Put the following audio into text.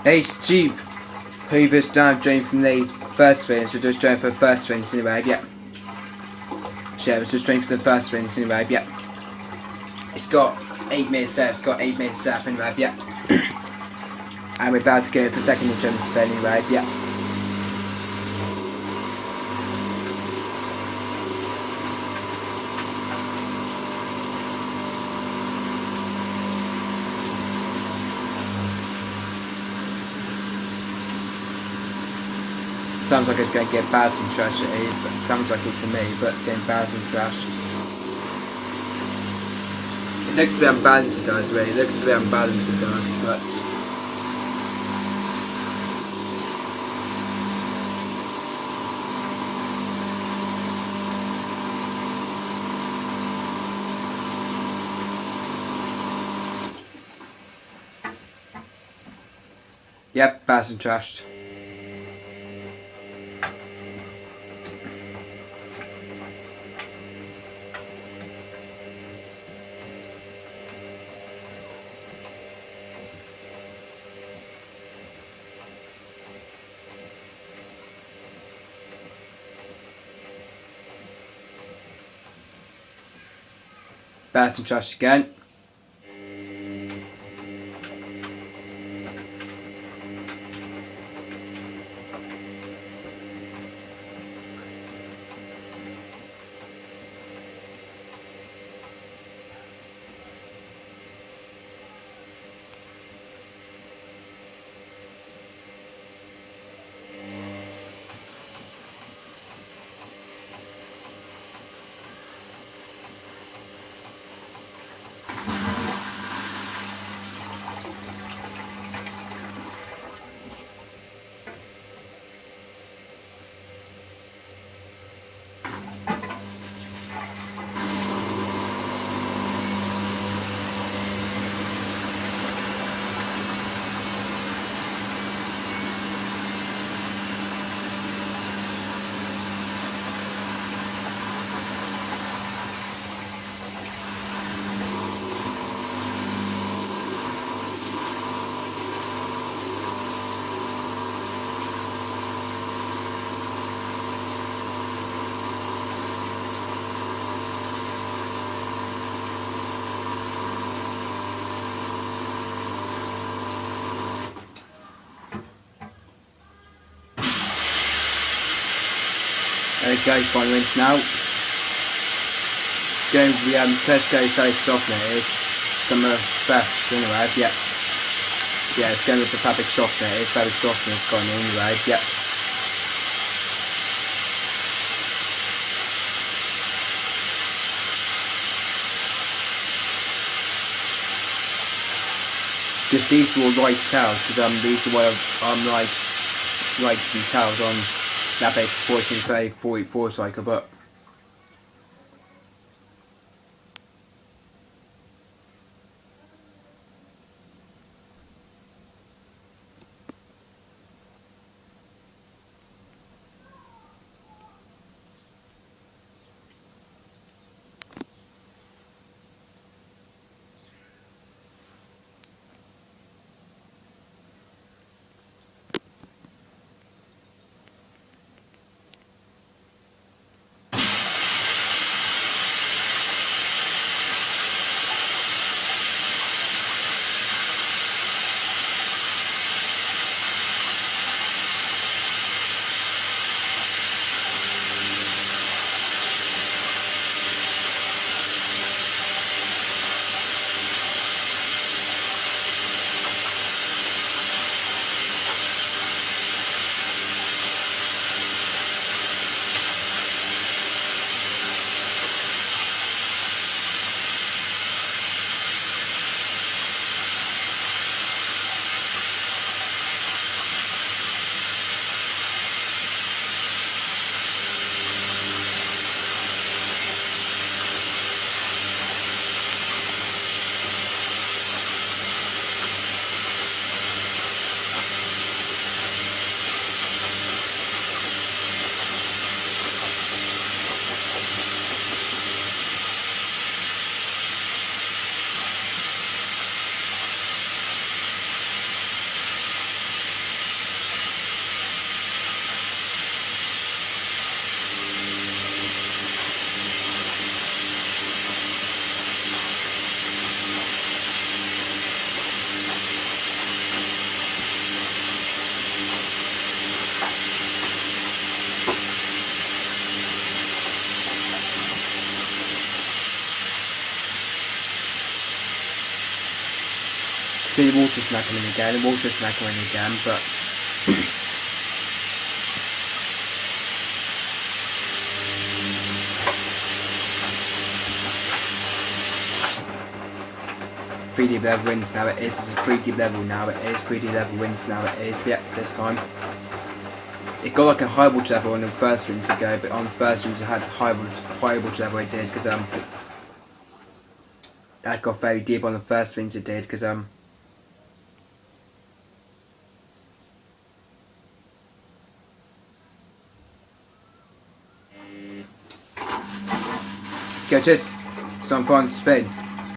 Ace Jeep. Previous dive drain from the first spins, we're just drain for the first spins anyway, yeah. So yeah, it was just drain for the first spins anyway, yeah. It's got 8 minutes left, it's got 8 minutes left anyway, yeah. And we're about to go for the second insurance spin anyway, yeah. Sounds like it's going to get balancing trashed, it is, but it sounds like it to me, but it's getting balancing trashed. It looks to be unbalanced, it does, really. It looks to be unbalanced, it does, but... Yep, balancing trashed. Balancing trashed again. Okay, final rinse now. It's going to the Tesco Safe Softener. It is some fresh anyway, yeah. Yeah, it's going with the fabric softener. It's fabric softener, it's gone anyway, yeah. Because these are all light towels, because these are what I'm like some towels on that base 1434 cycle, but see the water smack coming again, the water smack coming again, but 3D level wins now it is. It's a 3D level now it is. 3D level wins now it is. Yep, this time. It got like a high voltage level on the first wins ago, but on the first wins it had high voltage level it did because that got very deep on the first wins it did because go chase. So I'm fine to spin.